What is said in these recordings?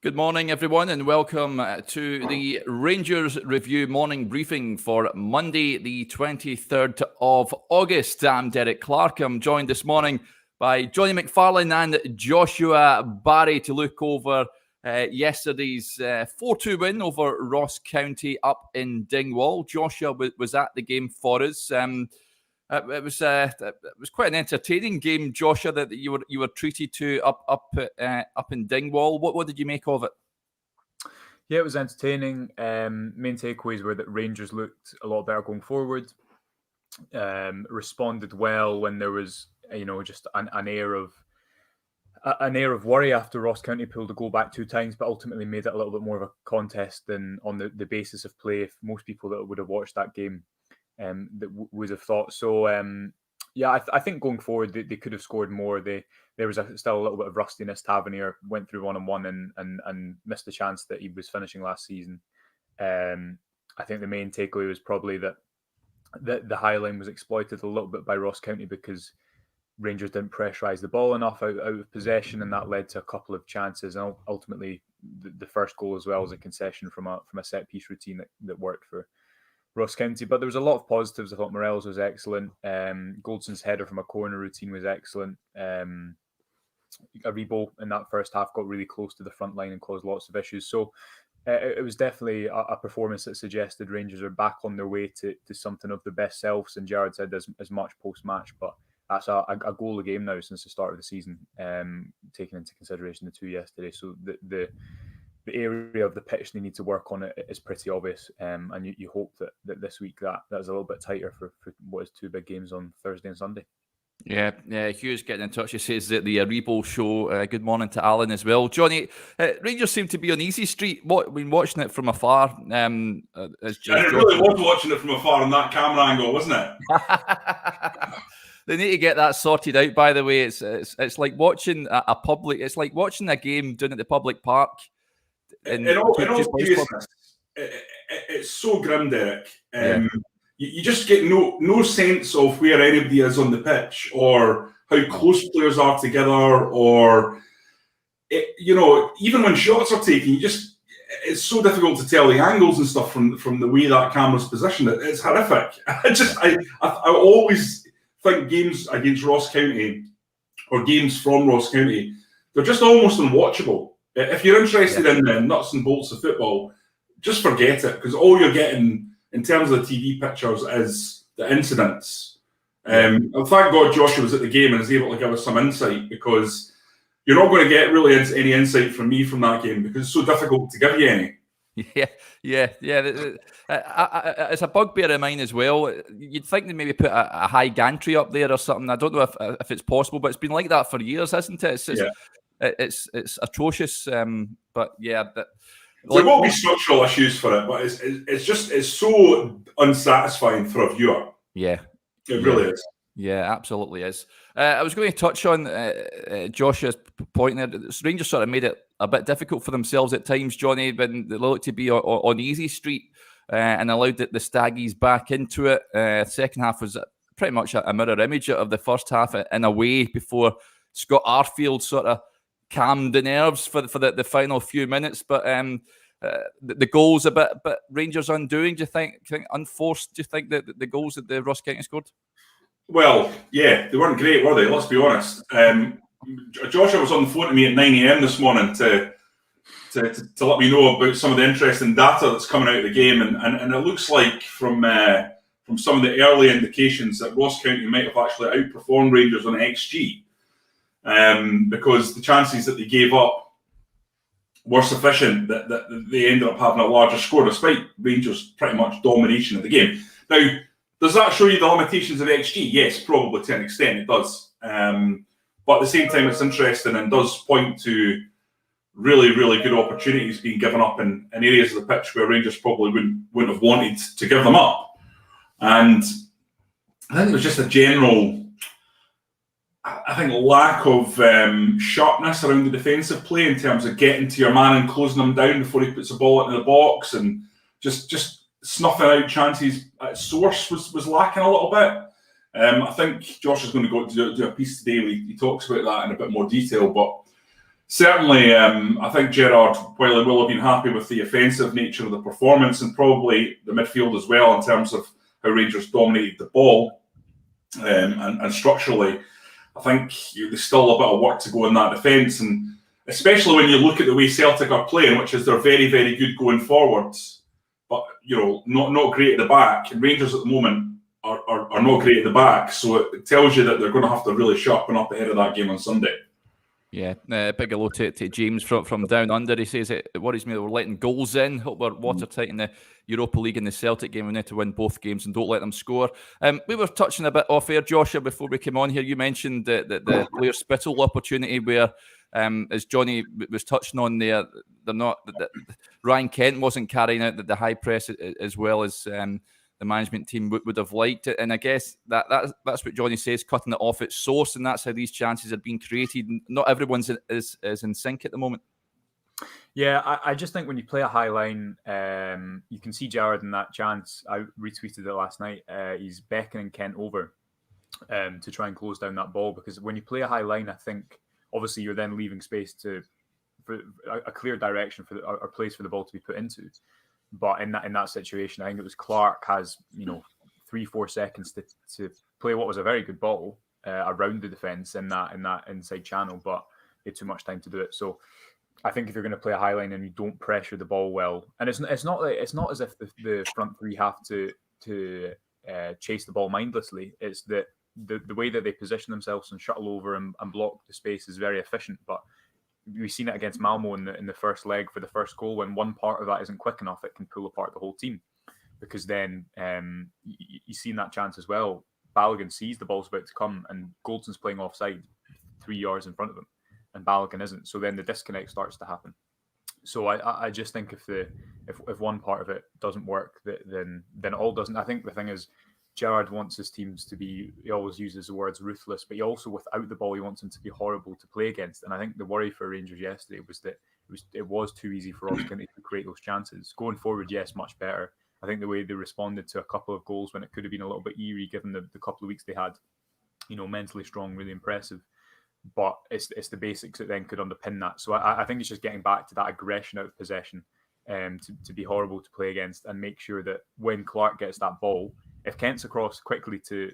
Good morning, everyone, and welcome to the Rangers Review morning briefing for Monday, the 23rd of August. I'm Derek Clark. I'm joined this morning by Jonny McFarlane and Joshua Barrie to look over yesterday's 4-2 win over Ross County up in Dingwall. Joshua was at the game for us. It was quite an entertaining game, Joshua, that you were treated to up in Dingwall. What did you make of it? Yeah, it was entertaining. Main takeaways were that Rangers looked a lot better going forward. Responded well when there was, just an air of worry after Ross County pulled a goal back 2 times, but ultimately made it a little bit more of a contest than on the basis of play. If most people that would have watched that game would have thought so. I think going forward they could have scored more. There was still a little bit of rustiness. Tavernier went through 1-on-1 and missed the chance that he was finishing last season. I think the main takeaway was probably that the high line was exploited a little bit by Ross County because Rangers didn't pressurise the ball enough out of possession, and that led to a couple of chances. And ultimately, the first goal as well as a concession from a set piece routine that worked for Ross County. But there was a lot of positives. I thought Morel's was excellent. Goldson's header from a corner routine was excellent. Aribo in that first half got really close to the front line and caused lots of issues. So it was definitely a performance that suggested Rangers are back on their way to something of their best selves. And Gerrard said as much post-match, but that's a goal a game now since the start of the season, taking into consideration the 2 yesterday. So the area of the pitch they need to work on it is pretty obvious, and you hope that this week that's a little bit tighter for what is 2 big games on Thursday and Sunday. Yeah, Hugh's getting in touch. He says that the Aribo show. Good morning to Alan as well. Jonny, Rangers seem to be on easy street. Watching it from afar. Really was watching it from afar on that camera angle, wasn't it? They need to get that sorted out. By the way, it's like watching a public. It's like watching a game down at the public park. In all seriousness, it's so grim, Derek. You just get no sense of where anybody is on the pitch or how close players are together, or even when shots are taken, it's so difficult to tell the angles and stuff from the way that camera's positioned. It's horrific. I always think games against Ross County or games from Ross County, they're just almost unwatchable. If you're interested in the nuts and bolts of football, just forget it, because all you're getting in terms of the TV pictures is the incidents. And thank God Joshua was at the game and is able to give us some insight, because you're not going to get really any insight from me from that game because it's so difficult to give you any. Yeah. It's a bugbear of mine as well. You'd think they maybe put a high gantry up there or something. I don't know if it's possible, but it's been like that for years, hasn't it? It's atrocious. But yeah, there will be structural issues for it, but it's so unsatisfying for a viewer. Yeah, it really is. Yeah, absolutely is. I was going to touch on Joshua's point there. Rangers sort of made it a bit difficult for themselves at times, Jonny, when they looked to be on easy street and allowed the Staggies back into it. Second half was pretty much a mirror image of the first half in a way, before Scott Arfield sort of calmed the nerves for the final few minutes. But the goals a bit Rangers undoing, do you think unforced? Do you think that the goals that the Ross County scored? Well, yeah, they weren't great, were they? Let's be honest. Joshua was on the phone to me at 9 a.m. this morning to let me know about some of the interesting data that's coming out of the game, and it looks like from some of the early indications that Ross County might have actually outperformed Rangers on XG, because the chances that they gave up were sufficient that they ended up having a larger score, despite Rangers' pretty much domination of the game. Now, does that show you the limitations of XG? Yes, probably to an extent it does. But at the same time, it's interesting and does point to really, really good opportunities being given up in areas of the pitch where Rangers probably wouldn't have wanted to give them up. And I think there's just a general, lack of sharpness around the defensive play in terms of getting to your man and closing them down before he puts the ball into the box, and just snuffing out chances at source was lacking a little bit. I think Josh is going to go do a piece today where he talks about that in a bit more detail, but Certainly, I think Gerrard, while he will have been happy with the offensive nature of the performance and probably the midfield as well in terms of how Rangers dominated the ball and structurally, I think there's still a bit of work to go in that defence, and especially when you look at the way Celtic are playing, which is they're very, very good going forward, but not great at the back. And Rangers at the moment are not great at the back, so it tells you that they're going to have to really sharpen up ahead of that game on Sunday. Yeah, big hello to James from down under. He says it worries me that we're letting goals in. Hope we're watertight in the Europa League and the Celtic game. We need to win both games and don't let them score. We were touching a bit off air, Joshua, before we came on here. You mentioned the Blair Spittle opportunity where, as Johnny was touching on there, they're not. Ryan Kent wasn't carrying out the high press as well as the management team would have liked it. And I guess that's what Johnny says, cutting it off its source, and that's how these chances are being created. Not everyone's is in sync at the moment. Yeah, I just think when you play a high line, you can see Gerrard in that chance. I retweeted it last night. He's beckoning Kent over to try and close down that ball, because when you play a high line, I think obviously you're then leaving space for a clear direction for a place for the ball to be put into. But in that situation, I think it was Clark has 3-4 seconds to play what was a very good ball around the defence in that inside channel, but he had too much time to do it. So I think if you're going to play a high line and you don't pressure the ball well, and it's not as if the front three have to chase the ball mindlessly. It's that the way that they position themselves and shuttle over and block the space is very efficient. But we've seen it against Malmo in the first leg for the first goal. When one part of that isn't quick enough, it can pull apart the whole team. Because then you see in that chance as well, Balogun sees the ball's about to come and Goldson's playing offside 3 yards in front of him, and Balogun isn't. So then the disconnect starts to happen. So I just think if one part of it doesn't work, then it all doesn't. I think the thing is, Gerrard wants his teams to be, he always uses the words ruthless, but he also, without the ball, he wants them to be horrible to play against. And I think the worry for Rangers yesterday was that it was too easy for Ross County to create those chances. Going forward, yes, much better. I think the way they responded to a couple of goals when it could have been a little bit eerie, given the couple of weeks they had, mentally strong, really impressive. But it's the basics that then could underpin that. So I think it's just getting back to that aggression out of possession, to be horrible to play against, and make sure that when Clark gets that ball, if Kent's across quickly to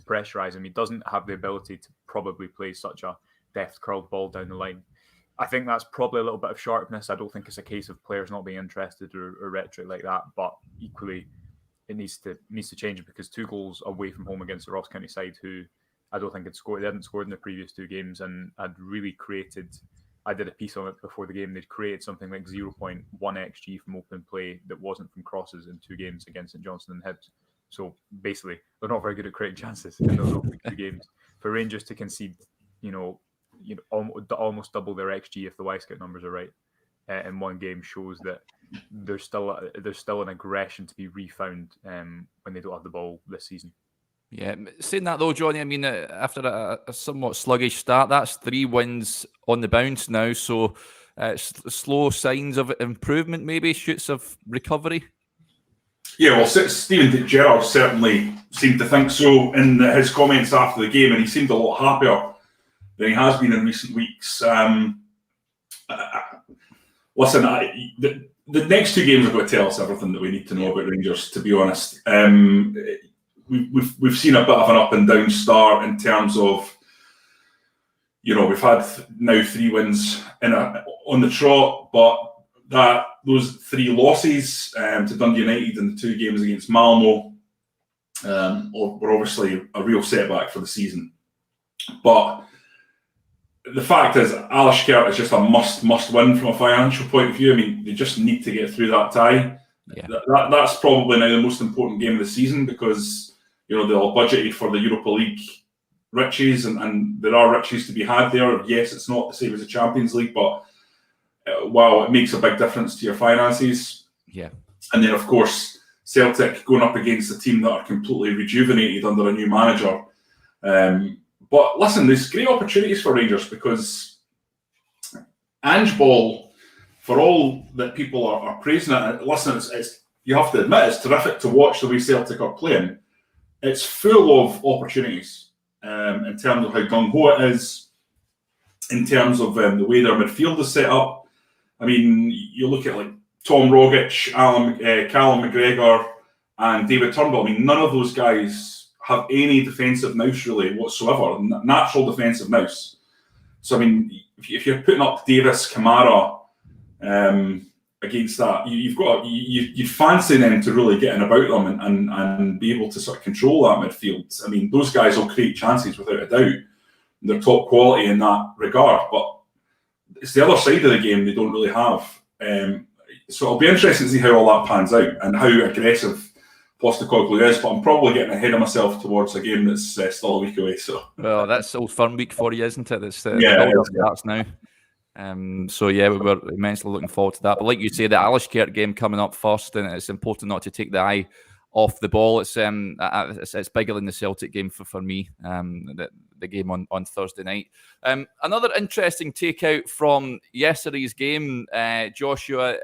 pressurise him, he doesn't have the ability to probably play such a deft curled ball down the line. I think that's probably a little bit of sharpness. I don't think it's a case of players not being interested or rhetoric like that, but equally it needs to change, because 2 goals away from home against the Ross County side, who I don't think had scored. They hadn't scored in the previous 2 games and had really created. I did a piece on it before the game. They'd created something like 0.1 XG from open play that wasn't from crosses in 2 games against St Johnstone and Hibs. So basically, they're not very good at creating chances in those opening 2 games. For Rangers to concede, almost double their XG if the Wyscout numbers are right in one game shows that there's still an aggression to be refound when they don't have the ball this season. Yeah, saying that though, Johnny, I mean, after a somewhat sluggish start, that's 3 wins on the bounce now. So slow signs of improvement, maybe shoots of recovery. Yeah, well, Steven Gerrard certainly seemed to think so in his comments after the game, and he seemed a lot happier than he has been in recent weeks. Listen, the next 2 games are going to tell us everything that we need to know about Rangers, to be honest. We've seen a bit of an up and down start in terms of, we've had now 3 wins on the trot, but those 3 losses to Dundee United in the 2 games against Malmo were obviously a real setback for the season. But the fact is, Alashkert is just a must win from a financial point of view. I mean, they just need to get through that tie. Yeah. That's probably now the most important game of the season, because they'll have budgeted for the Europa League riches, and there are riches to be had there. Yes, it's not the same as the Champions League, but wow, it makes a big difference to your finances. Yeah. And then, of course, Celtic going up against a team that are completely rejuvenated under a new manager. But listen, there's great opportunities for Rangers, because Ange Ball, for all that people are praising it, listen, it's you have to admit, it's terrific to watch the way Celtic are playing. It's full of opportunities in terms of how gung-ho it is. in terms of the way their midfield is set up. I mean, you look at like Tom Rogic, Callum McGregor, and David Turnbull. I mean, none of those guys have any defensive nous really whatsoever, natural defensive nous. So, I mean, if you're putting up Davis, Kamara against that, you'd fancy them to really get in about them and be able to sort of control that midfield. I mean, those guys will create chances without a doubt. They're top quality in that regard, but it's the other side of the game they don't really have. So it'll be interesting to see how all that pans out and how aggressive Postecoglou is, but I'm probably getting ahead of myself towards a game that's still a week away. So, well, that's Old Firm week for you, isn't it? That's starts now. So yeah, we're immensely looking forward to that. But like you say, the Alishkert game coming up first, and it's important not to take the eye off the ball. It's bigger than the Celtic game for me. The game on Thursday night. Another interesting takeout from yesterday's game, Joshua.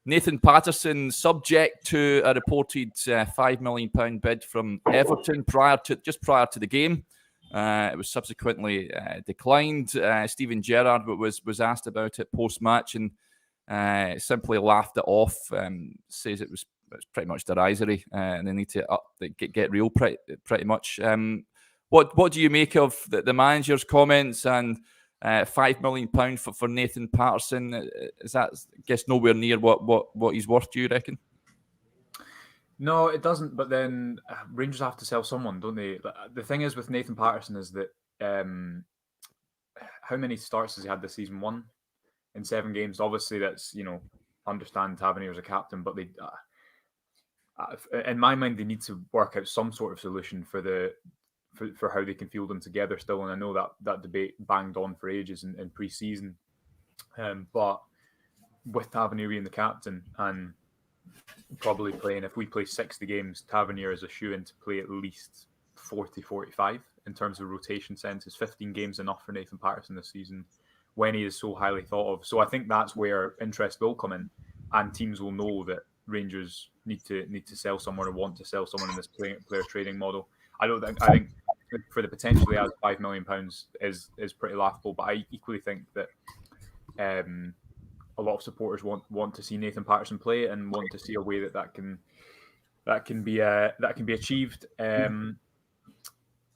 Nathan Patterson, subject to a reported £5 million bid from Everton prior to the game. It was subsequently declined. Steven Gerrard was asked about it post-match and simply laughed it off. Says it's pretty much derisory and they need to get real pretty much. What do you make of the manager's comments and £5 million for Nathan Patterson? Is that, I guess, nowhere near what he's worth, do you reckon? No, it doesn't. But then Rangers have to sell someone, don't they? The thing is with Nathan Patterson is that how many starts has he had this season? 1 in 7 games. Obviously, that's, understand Tavernier as a captain, but they, in my mind, they need to work out some sort of solution for how they can field them together still. And I know that debate banged on for ages in pre-season. But with Tavernier being the captain and probably playing, if we play 60 games, Tavernier is a shoe-in to play at least 40, 45 in terms of rotation sense. Is 15 games enough for Nathan Patterson this season when he is so highly thought of? So I think that's where interest will come in, and teams will know that Rangers need to sell someone or want to sell someone in this player trading model. I think for the potentially as £5 million is pretty laughable, but I equally think that a lot of supporters want to see Nathan Patterson play and want to see a way that can be achieved.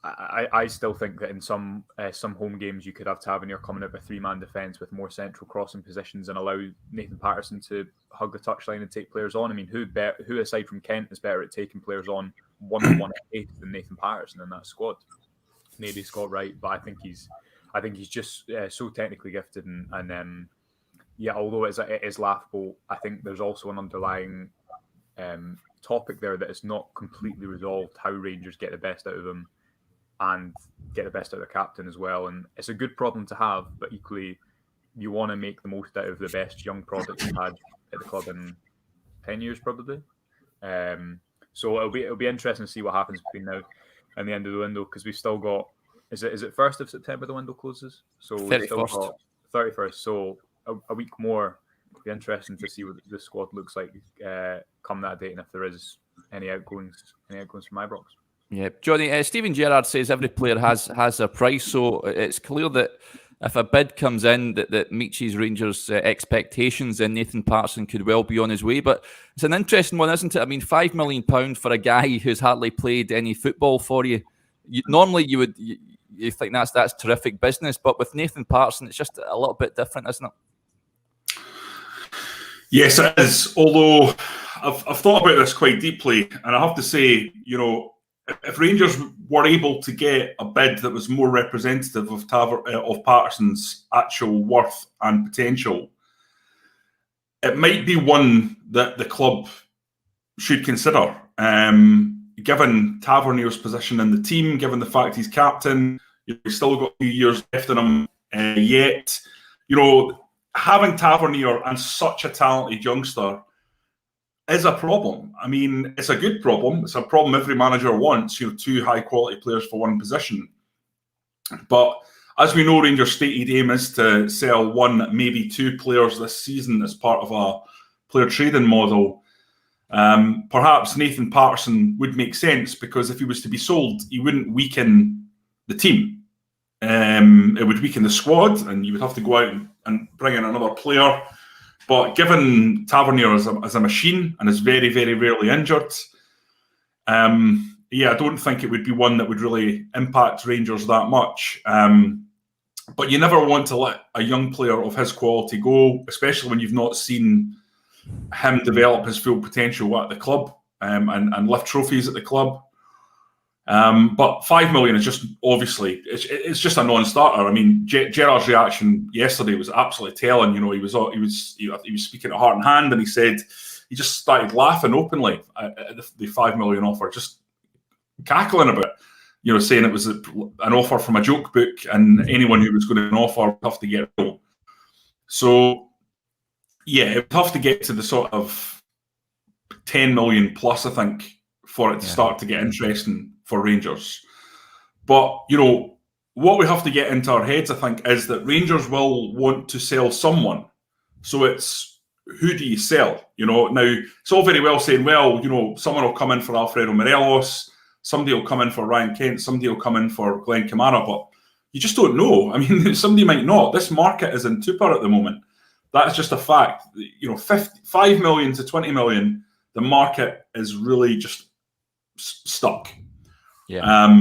I still think that in some home games you could have Tavernier coming out with 3-man defence with more central crossing positions and allow Nathan Patterson to hug the touchline and take players on. I mean, who aside from Kent is better at taking players on one-on-one at pace than Nathan Patterson in that squad? Maybe Scott Wright, but I think he's just so technically gifted and although it is laughable, I think there's also an underlying topic there that is not completely resolved, how Rangers get the best out of him and get the best out of their captain as well. And it's a good problem to have, but equally you want to make the most out of the best young product you've had at the club in 10 years probably. So it'll be interesting to see what happens between now and the end of the window, because we've still got, is it 1st of September the window closes? So 31st. 31st. So a week more. It'll be interesting to see what the squad looks like come that date, and if there is any outgoings from Ibrox. Yeah, Johnny, Steven Gerrard says every player has a price, so it's clear that if a bid comes in that meets his Rangers' expectations, then Nathan Patterson could well be on his way. But it's an interesting one, isn't it? I mean, £5 million for a guy who's hardly played any football for you. Normally, you think that's terrific business, but with Nathan Patterson, it's just a little bit different, isn't it? Yes, it is. Although I've thought about this quite deeply, and I have to say, if Rangers were able to get a bid that was more representative of Patterson's actual worth and potential, it might be one that the club should consider. Given Tavernier's position in the team, given the fact he's captain, he's still got a few years left in him yet. Having Tavernier and such a talented youngster is a problem. I mean, it's a good problem. It's a problem every manager wants, 2 high-quality players for one position. But as we know, Rangers' stated aim is to sell 1, maybe 2 players this season as part of a player trading model. Perhaps Nathan Patterson would make sense, because if he was to be sold, he wouldn't weaken the team. It would weaken the squad, and you would have to go out and bring in another player. But given Tavernier as a machine and is very, very rarely injured, I don't think it would be one that would really impact Rangers that much. But you never want to let a young player of his quality go, especially when you've not seen him develop his full potential at the club and lift trophies at the club. But 5 million is just obviously it's just a non-starter. I mean, Gerrard's reaction yesterday was absolutely telling. You know, he was speaking at heart and hand, and he said he just started laughing openly at the 5 million offer, just cackling about it. You know, saying it was an offer from a joke book, and anyone who was going to offer would have to get real. So, yeah, it would have to get to the sort of 10 million plus, I think, for it to start to get interesting for Rangers. But, you know, what we have to get into our heads, I think, is that Rangers will want to sell someone. So it's, who do you sell? You know, now, it's all very well saying, well, you know, someone will come in for Alfredo Morelos, somebody will come in for Ryan Kent, somebody will come in for Glenn Kamara, but you just don't know. I mean, somebody might not. This market is in torpor at the moment. That's just a fact. You know, 5 million to 20 million, the market is really just stuck. Yeah.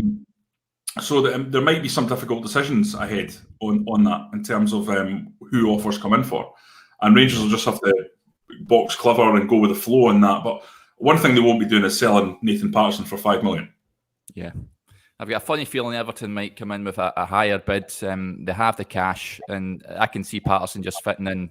So there might be some difficult decisions ahead on that in terms of who offers come in for. And Rangers will just have to box clever and go with the flow on that. But one thing they won't be doing is selling Nathan Patterson for 5 million. Yeah. I've got a funny feeling Everton might come in with a higher bid. They have the cash, and I can see Patterson just fitting in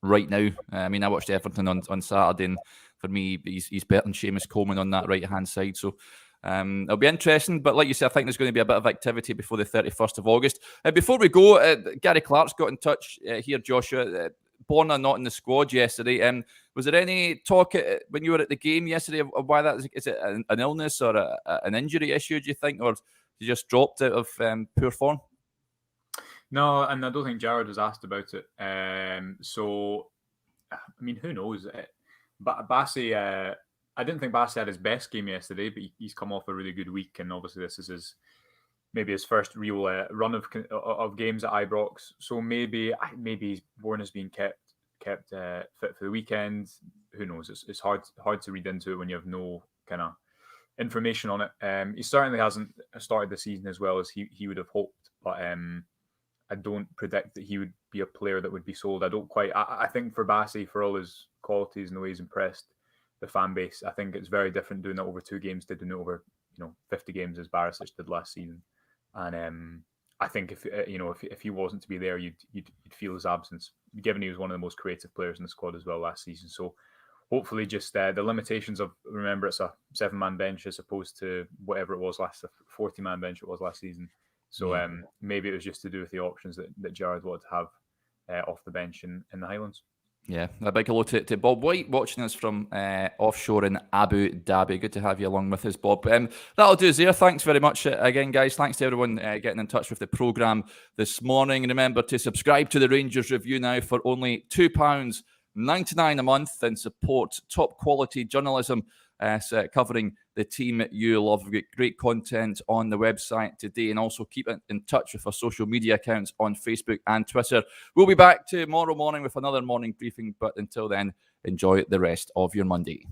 right now. I mean, I watched Everton on Saturday, and for me, he's better than Seamus Coleman on that right-hand side. So it'll be interesting. But like you said, I think there's going to be a bit of activity before the 31st of August. Before we go, Gary Clark's got in touch here, Joshua. Borna not in the squad yesterday. Was there any talk when you were at the game yesterday of why that is? Is it an illness or an injury issue, do you think, or he just dropped out of poor form? No, and I don't think Jared was asked about it. So, I mean, who knows? But Bassi, I didn't think Bassi had his best game yesterday, but he's come off a really good week, and obviously this is maybe his first real run of games at Ibrox. So maybe Borna's being kept fit for the weekend. Who knows? It's hard to read into it when you have no kind of information on it. He certainly hasn't started the season as well as he would have hoped, but I don't predict that he would be a player that would be sold. I think for Bassi, for all his qualities and the way he's impressed the fan base, I think it's very different doing that over 2 games to doing it over 50 games as Barisic did last season. And I think if he wasn't to be there, you'd feel his absence, given he was one of the most creative players in the squad as well last season. So hopefully just the limitations of, remember, it's a 7-man bench as opposed to whatever it was a 40-man bench it was last season. So maybe it was just to do with the options that Jared wanted to have off the bench in the Highlands. Yeah, a big hello to Bob White watching us from offshore in Abu Dhabi. Good to have you along with us, Bob. That'll do us there. Thanks very much again, guys. Thanks to everyone getting in touch with the programme this morning. And remember to subscribe to the Rangers Review now for only £2.99 a month and support top quality journalism covering the team you love. We've got great content on the website today, and also keep in touch with our social media accounts on Facebook and Twitter. We'll be back tomorrow morning with another morning briefing, but until then, enjoy the rest of your Monday.